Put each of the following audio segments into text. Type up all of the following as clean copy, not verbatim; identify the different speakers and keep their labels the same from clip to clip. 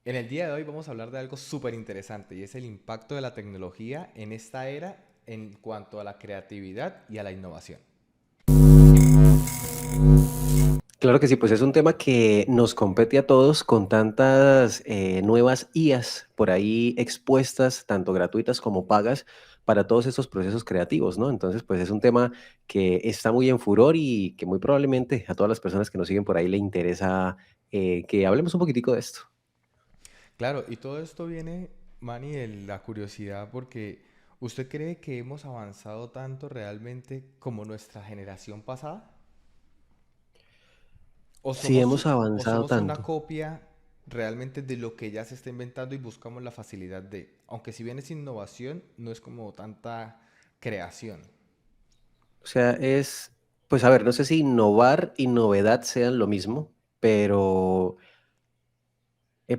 Speaker 1: En el día de hoy vamos a hablar de algo súper interesante y es el impacto de la tecnología en esta era en cuanto a la creatividad y a la innovación.
Speaker 2: Claro que sí, pues es un tema que nos compete a todos con tantas nuevas IAs por ahí expuestas, tanto gratuitas como pagas, para todos estos procesos creativos, ¿no? Entonces, pues es un tema que está muy en furor y que muy probablemente a todas las personas que nos siguen por ahí le interesa que hablemos un poquitico de esto.
Speaker 1: Claro, y todo esto viene, Manny, de la curiosidad porque ¿usted cree que hemos avanzado tanto realmente como nuestra generación pasada? ¿O
Speaker 2: Sí,
Speaker 1: somos,
Speaker 2: hemos
Speaker 1: o
Speaker 2: avanzado
Speaker 1: somos una
Speaker 2: tanto.
Speaker 1: copia realmente de lo que ya se está inventando y buscamos la facilidad de, aunque si bien es innovación, no es como tanta creación?
Speaker 2: O sea, pues a ver, no sé si innovar y novedad sean lo mismo, pero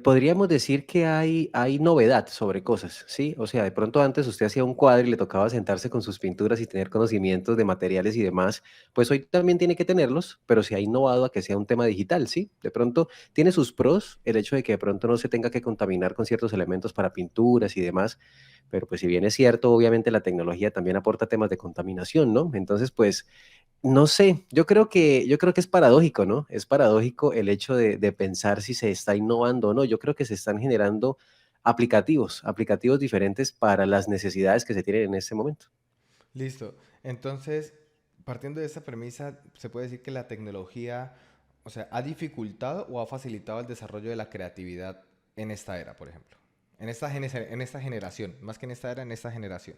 Speaker 2: podríamos decir que hay novedad sobre cosas, ¿sí? O sea, de pronto antes usted hacía un cuadro y le tocaba sentarse con sus pinturas y tener conocimientos de materiales y demás, pues hoy también tiene que tenerlos, pero se ha innovado a que sea un tema digital, ¿sí? De pronto tiene sus pros, el hecho de que de pronto no se tenga que contaminar con ciertos elementos para pinturas y demás, pero pues si bien es cierto, obviamente la tecnología también aporta temas de contaminación, ¿no? Entonces, pues no sé, yo creo que es paradójico, ¿no? Es paradójico el hecho de pensar si se está innovando o no. Yo creo que se están generando aplicativos diferentes para las necesidades que se tienen en este momento.
Speaker 1: Listo. Entonces, partiendo de esa premisa, se puede decir que la tecnología, o sea, ha dificultado o ha facilitado el desarrollo de la creatividad en esta era, por ejemplo. En esta generación, más que en esta era, en esta generación.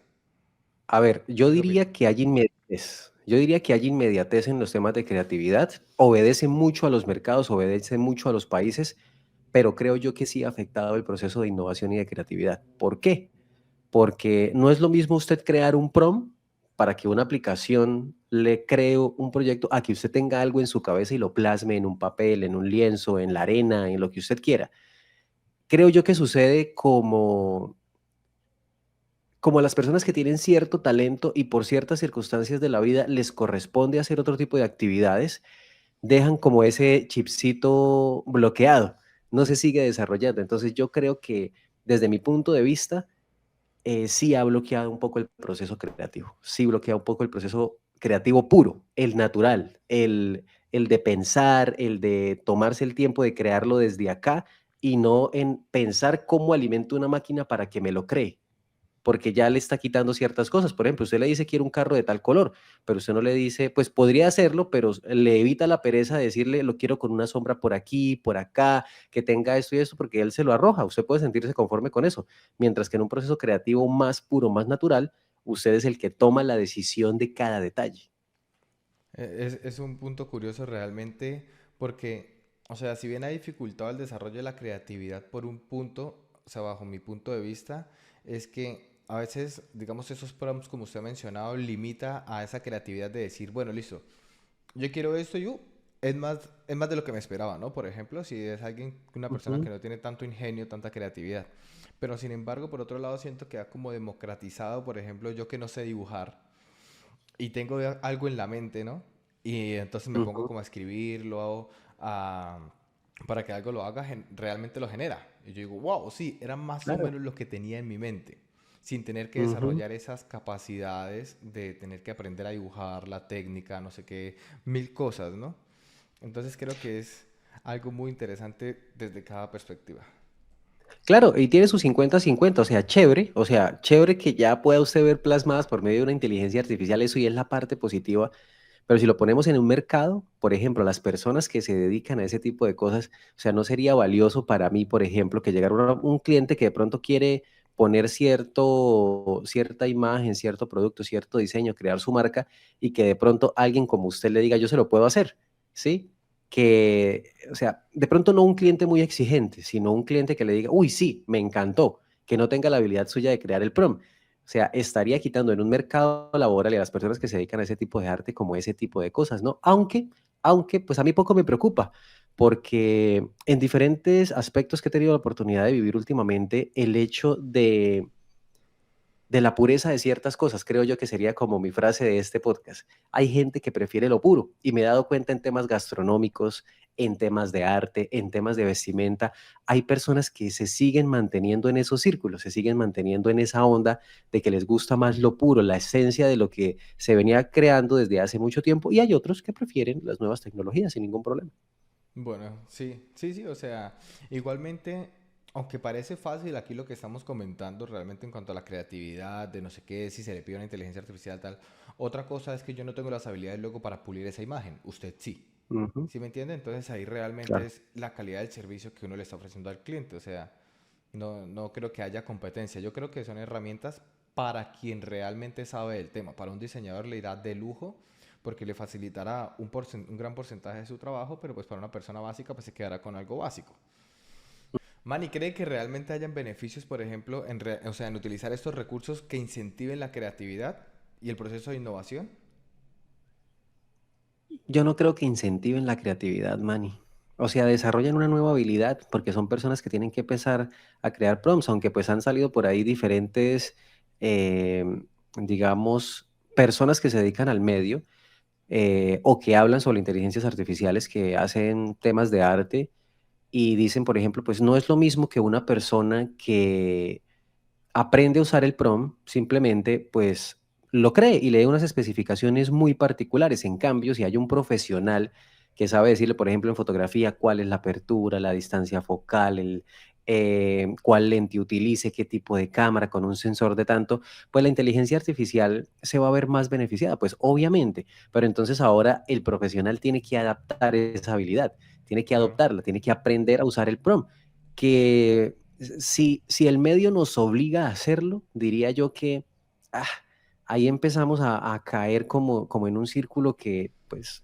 Speaker 2: A ver, yo
Speaker 1: ¿Usted qué opina?
Speaker 2: diría que hay inmediatez. Yo diría que hay inmediatez en los temas de creatividad. Obedece mucho a los mercados, obedece mucho a los países, pero creo yo que sí ha afectado el proceso de innovación y de creatividad. ¿Por qué? Porque no es lo mismo usted crear un prompt para que una aplicación le cree un proyecto a que usted tenga algo en su cabeza y lo plasme en un papel, en un lienzo, en la arena, en lo que usted quiera. Creo yo que sucede como a las personas que tienen cierto talento y por ciertas circunstancias de la vida les corresponde hacer otro tipo de actividades, dejan como ese chipcito bloqueado, no se sigue desarrollando. Entonces yo creo que desde mi punto de vista, sí ha bloqueado un poco el proceso creativo, sí bloquea un poco el proceso creativo puro, el natural, el de pensar, el de tomarse el tiempo de crearlo desde acá y no en pensar cómo alimento una máquina para que me lo cree, porque ya le está quitando ciertas cosas. Por ejemplo, usted le dice quiero un carro de tal color, pero usted no le dice, pues podría hacerlo, pero le evita la pereza de decirle lo quiero con una sombra por aquí, por acá, que tenga esto y esto, porque él se lo arroja. Usted puede sentirse conforme con eso. Mientras que en un proceso creativo más puro, más natural, usted es el que toma la decisión de cada detalle.
Speaker 1: Es un punto curioso realmente porque, o sea, si bien ha dificultado el desarrollo de la creatividad por un punto, o sea, bajo mi punto de vista, es que a veces, digamos, esos prompts, como usted ha mencionado, limita a esa creatividad de decir, bueno, listo, yo quiero esto, yo, es más de lo que me esperaba, ¿no? Por ejemplo, si es alguien, una persona
Speaker 2: Ujú,
Speaker 1: que no tiene tanto ingenio, tanta creatividad. Pero sin embargo, por otro lado, siento que ha como democratizado, por ejemplo, yo que no sé dibujar y tengo algo en la mente, ¿no? Y entonces me pongo
Speaker 2: ujú,
Speaker 1: como a escribirlo, a- para que algo lo haga, realmente lo genera. Y yo digo, wow, sí, era más o
Speaker 2: claro.
Speaker 1: menos lo que tenía en mi mente, sin tener que
Speaker 2: Ujú.
Speaker 1: desarrollar esas capacidades de tener que aprender a dibujar, la técnica, no sé qué, mil cosas, ¿no? Entonces creo que es algo muy interesante desde cada perspectiva.
Speaker 2: Claro, y tiene su 50-50, o sea, chévere que ya pueda usted ver plasmadas por medio de una inteligencia artificial, eso y es la parte positiva. Pero si lo ponemos en un mercado, por ejemplo, las personas que se dedican a ese tipo de cosas, o sea, no sería valioso para mí, por ejemplo, que llegara un cliente que de pronto quiere poner cierta imagen, cierto producto, cierto diseño, crear su marca y que de pronto alguien como usted le diga, yo se lo puedo hacer, ¿sí? Que, o sea, de pronto no un cliente muy exigente, sino un cliente que le diga, uy, sí, me encantó, que no tenga la habilidad suya de crear el prompt. O sea, estaría quitando en un mercado laboral y a las personas que se dedican a ese tipo de arte como ese tipo de cosas, ¿no? Aunque, pues a mí poco me preocupa, porque en diferentes aspectos que he tenido la oportunidad de vivir últimamente, el hecho de la pureza de ciertas cosas, creo yo que sería como mi frase de este podcast. Hay gente que prefiere lo puro y me he dado cuenta en temas gastronómicos, en temas de arte, en temas de vestimenta. Hay personas que se siguen manteniendo en esos círculos, se siguen manteniendo en esa onda de que les gusta más lo puro, la esencia de lo que se venía creando desde hace mucho tiempo, y hay otros que prefieren las nuevas tecnologías sin ningún problema.
Speaker 1: Bueno, sí, sí, sí, o sea, igualmente, aunque parece fácil aquí lo que estamos comentando realmente en cuanto a la creatividad, de no sé qué, si se le pide una inteligencia artificial tal, otra cosa es que yo no tengo las habilidades luego para pulir esa imagen, usted sí.
Speaker 2: Ujú,
Speaker 1: ¿Sí me entiende? Entonces ahí realmente
Speaker 2: claro.
Speaker 1: es la calidad del servicio que uno le está ofreciendo al cliente, o sea, no creo que haya competencia, yo creo que son herramientas para quien realmente sabe del tema, para un diseñador le irá de lujo porque le facilitará un gran porcentaje de su trabajo, pero pues para una persona básica pues se quedará con algo básico. Manny, ¿cree que realmente hayan beneficios, por ejemplo, o sea, en utilizar estos recursos que incentiven la creatividad y el proceso de innovación?
Speaker 2: Yo no creo que incentiven la creatividad, Manny. O sea, desarrollan una nueva habilidad porque son personas que tienen que empezar a crear prompts, aunque pues han salido por ahí diferentes, eh, digamos, personas que se dedican al medio o que hablan sobre inteligencias artificiales que hacen temas de arte y dicen, por ejemplo, pues no es lo mismo que una persona que aprende a usar el prompt, simplemente pues lo cree y lee unas especificaciones muy particulares. En cambio, si hay un profesional que sabe decirle, por ejemplo, en fotografía, cuál es la apertura, la distancia focal, cuál lente utilice, qué tipo de cámara con un sensor de tanto, pues la inteligencia artificial se va a ver más beneficiada, pues obviamente, pero entonces ahora el profesional tiene que adaptar esa habilidad, tiene que
Speaker 1: Claro.
Speaker 2: adoptarla, tiene que aprender a usar el prompt, que si el medio nos obliga a hacerlo, diría yo que ah, ahí empezamos a caer como en un círculo que, pues,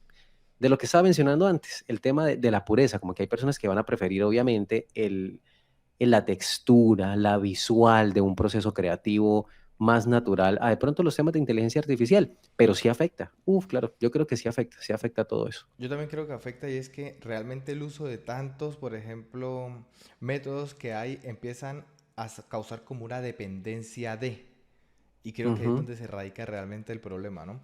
Speaker 2: de lo que estaba mencionando antes, el tema de la pureza, como que hay personas que van a preferir, obviamente, la textura, la visual de un proceso creativo más natural a de pronto los temas de inteligencia artificial, pero sí afecta. Uf, claro, yo creo que sí afecta todo eso.
Speaker 1: Yo también creo que afecta y es que realmente el uso de tantos, por ejemplo, métodos que hay empiezan a causar como una dependencia de. Y creo que ahí es
Speaker 2: Ujú.
Speaker 1: donde se radica realmente el problema, ¿no?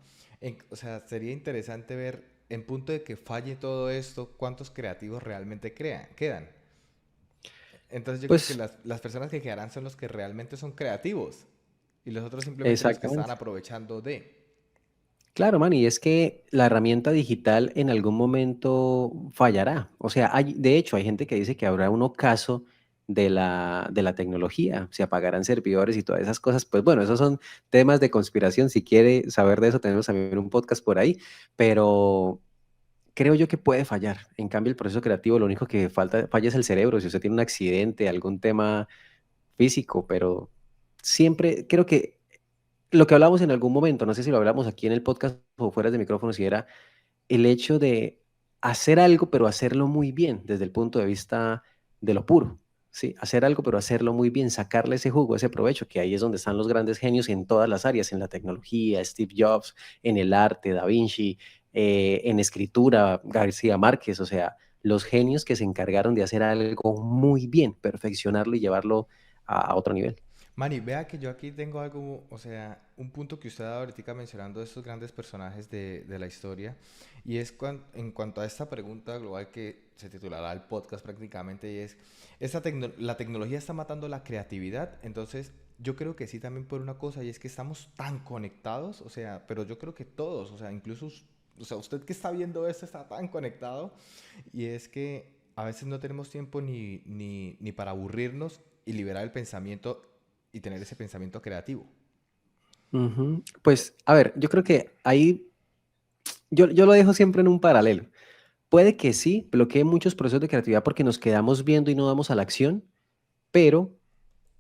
Speaker 1: O sea, sería interesante ver en punto de que falle todo esto, cuántos creativos realmente quedan. Entonces yo creo que
Speaker 2: Pues
Speaker 1: las personas que quedarán son los que realmente son creativos y los otros simplemente los que están
Speaker 2: exactamente.
Speaker 1: aprovechando de.
Speaker 2: Claro, man, y es que la herramienta digital en algún momento fallará. O sea, de hecho, hay gente que dice que habrá un ocaso de la tecnología, se apagarán servidores y todas esas cosas. Pues bueno, esos son temas de conspiración. Si quiere saber de eso, tenemos también un podcast por ahí, pero creo yo que puede fallar. En cambio, el proceso creativo, lo único que falla es el cerebro. Si usted tiene un accidente, algún tema físico, pero siempre creo que lo que hablamos en algún momento, no sé si lo hablamos aquí en el podcast o fuera de micrófono, si era el hecho de hacer algo, pero hacerlo muy bien desde el punto de vista de lo puro, ¿sí? Hacer algo, pero hacerlo muy bien, sacarle ese jugo, ese provecho, que ahí es donde están los grandes genios en todas las áreas, en la tecnología, Steve Jobs, en el arte, Da Vinci, en escritura, García Márquez, o sea, los genios que se encargaron de hacer algo muy bien, perfeccionarlo y llevarlo a otro nivel.
Speaker 1: Manny, vea que yo aquí tengo algo, o sea, un punto que usted ha dado ahorita mencionando estos grandes personajes de la historia, y es en cuanto a esta pregunta global que se titulará el podcast prácticamente, y es, la tecnología está matando la creatividad, entonces yo creo que sí también por una cosa, y es que estamos tan conectados, o sea, pero yo creo que todos, o sea, incluso, o sea, usted que está viendo esto está tan conectado, y es que a veces no tenemos tiempo ni para aburrirnos y liberar el pensamiento y tener ese pensamiento creativo.
Speaker 2: Ujú. Pues, a ver, yo creo que ahí yo lo dejo siempre en un paralelo. Puede que sí, bloquee muchos procesos de creatividad porque nos quedamos viendo y no damos a la acción, pero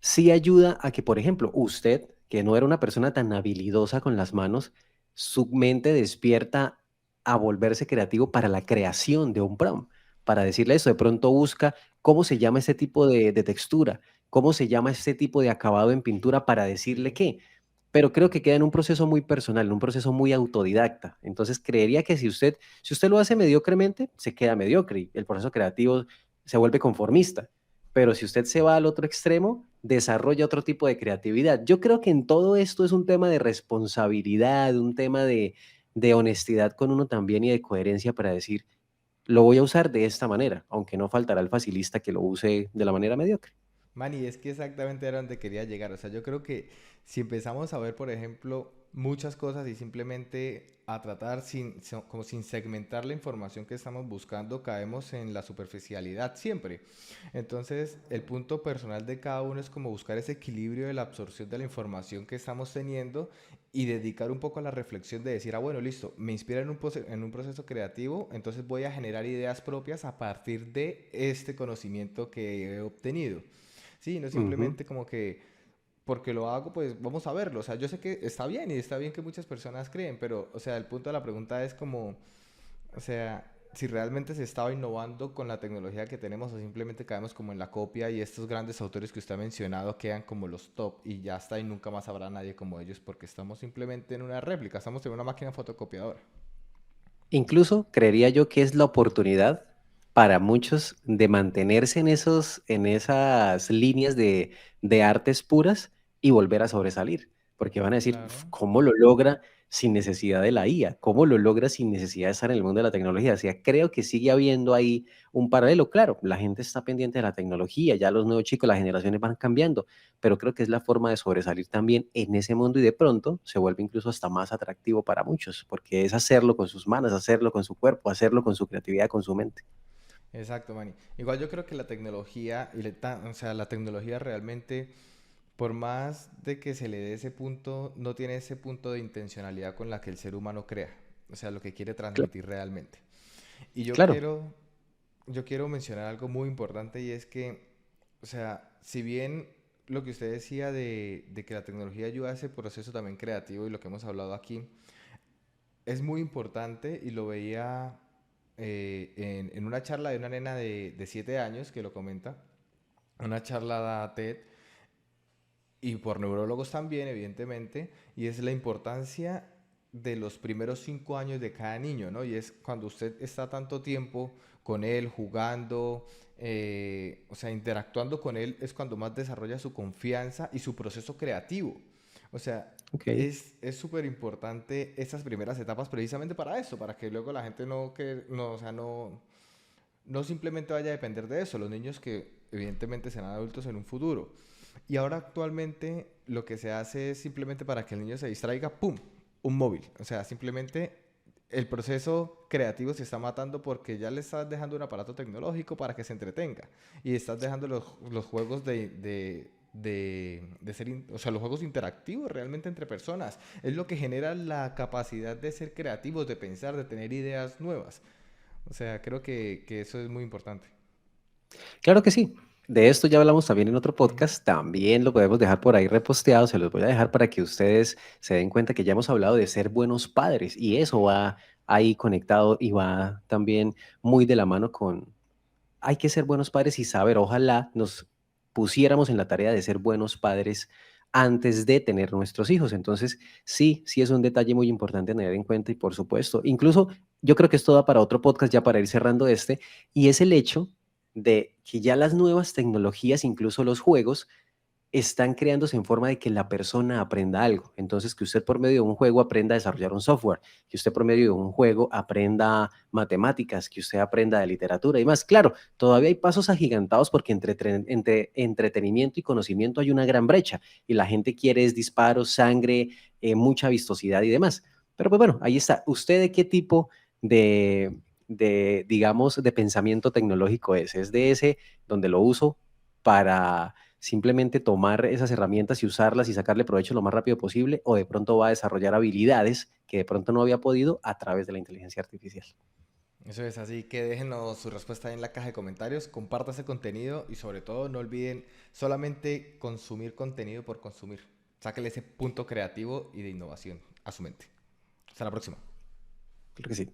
Speaker 2: sí ayuda a que, por ejemplo, usted, que no era una persona tan habilidosa con las manos, su mente despierta a volverse creativo para la creación de un prompt, para decirle eso. De pronto busca cómo se llama este tipo de textura, cómo se llama este tipo de acabado en pintura para decirle
Speaker 1: Sí.
Speaker 2: qué. Pero creo que queda en un proceso muy personal, en un proceso muy autodidacta. Entonces, creería que si usted lo hace mediocremente, se queda mediocre y el proceso creativo se vuelve conformista. Pero si usted se va al otro extremo, desarrolla otro tipo de creatividad. Yo creo que en todo esto es un tema de responsabilidad, un tema de honestidad con uno también y de coherencia para decir, lo voy a usar de esta manera, aunque no faltará el facilista que lo use de la manera mediocre.
Speaker 1: Manny, es que exactamente era donde quería llegar. O sea, yo creo que si empezamos a ver, por ejemplo, muchas cosas y simplemente a tratar como sin segmentar la información que estamos buscando, caemos en la superficialidad siempre. Entonces, el punto personal de cada uno es como buscar ese equilibrio de la absorción de la información que estamos teniendo y dedicar un poco a la reflexión de decir, ah, bueno, listo, me inspira en un proceso creativo, entonces voy a generar ideas propias a partir de este conocimiento que he obtenido. Sí, no
Speaker 2: Ujú.
Speaker 1: simplemente como que porque lo hago, pues vamos a verlo. O sea, yo sé que está bien y está bien que muchas personas creen, pero, o sea, el punto de la pregunta es como, o sea, si realmente se estaba innovando con la tecnología que tenemos o simplemente caemos como en la copia y estos grandes autores que usted ha mencionado quedan como los top y ya está y nunca más habrá nadie como ellos porque estamos simplemente en una réplica, estamos en una máquina fotocopiadora.
Speaker 2: Incluso creería yo que es la oportunidad para muchos de mantenerse en esas líneas de artes puras y volver a sobresalir, porque van a decir, "Uf,
Speaker 1: Claro.
Speaker 2: ¿cómo lo logra sin necesidad de la IA? ¿Cómo lo logra sin necesidad de estar en el mundo de la tecnología?" O sea, creo que sigue habiendo ahí un paralelo. Claro, la gente está pendiente de la tecnología, ya los nuevos chicos, las generaciones van cambiando, pero creo que es la forma de sobresalir también en ese mundo y de pronto se vuelve incluso hasta más atractivo para muchos, porque es hacerlo con sus manos, hacerlo con su cuerpo, hacerlo con su creatividad, con su mente.
Speaker 1: Exacto, Manny. Igual yo creo que la tecnología, o sea, la tecnología realmente, por más de que se le dé ese punto, no tiene ese punto de intencionalidad con la que el ser humano crea, o sea, lo que quiere
Speaker 2: Cla-
Speaker 1: transmitir realmente. Y
Speaker 2: Claro,
Speaker 1: yo quiero mencionar algo muy importante y es que, o sea, si bien lo que usted decía de que la tecnología ayuda a ese proceso también creativo y lo que hemos hablado aquí, es muy importante y lo veía en una charla de una nena de 7 años que lo comenta, una charla de TED y por neurólogos también, evidentemente, y es la importancia de los primeros 5 años de cada niño, ¿no? Y es cuando usted está tanto tiempo con él, jugando, o sea, interactuando con él, es cuando más desarrolla su confianza y su proceso creativo. O sea,
Speaker 2: ok.
Speaker 1: es súper importante estas primeras etapas precisamente para eso, para que luego la gente no, o sea, no simplemente vaya a depender de eso, los niños que evidentemente serán adultos en un futuro. Y ahora actualmente lo que se hace es simplemente para que el niño se distraiga, ¡pum! Un móvil. O sea, simplemente el proceso creativo se está matando porque ya le estás dejando un aparato tecnológico para que se entretenga. Y estás dejando los juegos de ser, o sea, los juegos interactivos realmente entre personas. Es lo que genera la capacidad de ser creativos, de pensar, de tener ideas nuevas. O sea, creo que eso es muy importante.
Speaker 2: Claro que sí. De esto ya hablamos también en otro
Speaker 1: Ujú.
Speaker 2: podcast, también lo podemos dejar por ahí reposteado, se los voy a dejar para que ustedes se den cuenta que ya hemos hablado de ser buenos padres y eso va ahí conectado y va también muy de la mano con, hay que ser buenos padres y saber, ojalá nos pusiéramos en la tarea de ser buenos padres antes de tener nuestros hijos. Entonces, sí, sí es un detalle muy importante a tener en cuenta y por supuesto, incluso yo creo que esto da para otro podcast ya para ir cerrando este, y es el hecho de que ya las nuevas tecnologías, incluso los juegos, están creándose en forma de que la persona aprenda algo. Entonces, que usted por medio de un juego aprenda a desarrollar un software, que usted por medio de un juego aprenda matemáticas, que usted aprenda de literatura y más. Claro, todavía hay pasos agigantados porque entre entretenimiento y conocimiento hay una gran brecha y la gente quiere es disparos, sangre, mucha vistosidad y demás. Pero pues bueno, ahí está. ¿Usted de qué tipo digamos, de pensamiento tecnológico es? ¿Es de ese donde lo uso para simplemente tomar esas herramientas y usarlas y sacarle provecho lo más rápido posible, o de pronto va a desarrollar habilidades que de pronto no había podido a través de la inteligencia artificial?
Speaker 1: Eso es así, que déjenos su respuesta ahí en la caja de comentarios, comparta ese contenido y sobre todo no olviden solamente consumir contenido por consumir. Sáquele ese punto creativo y de innovación a su mente. Hasta la próxima.
Speaker 2: Creo que sí.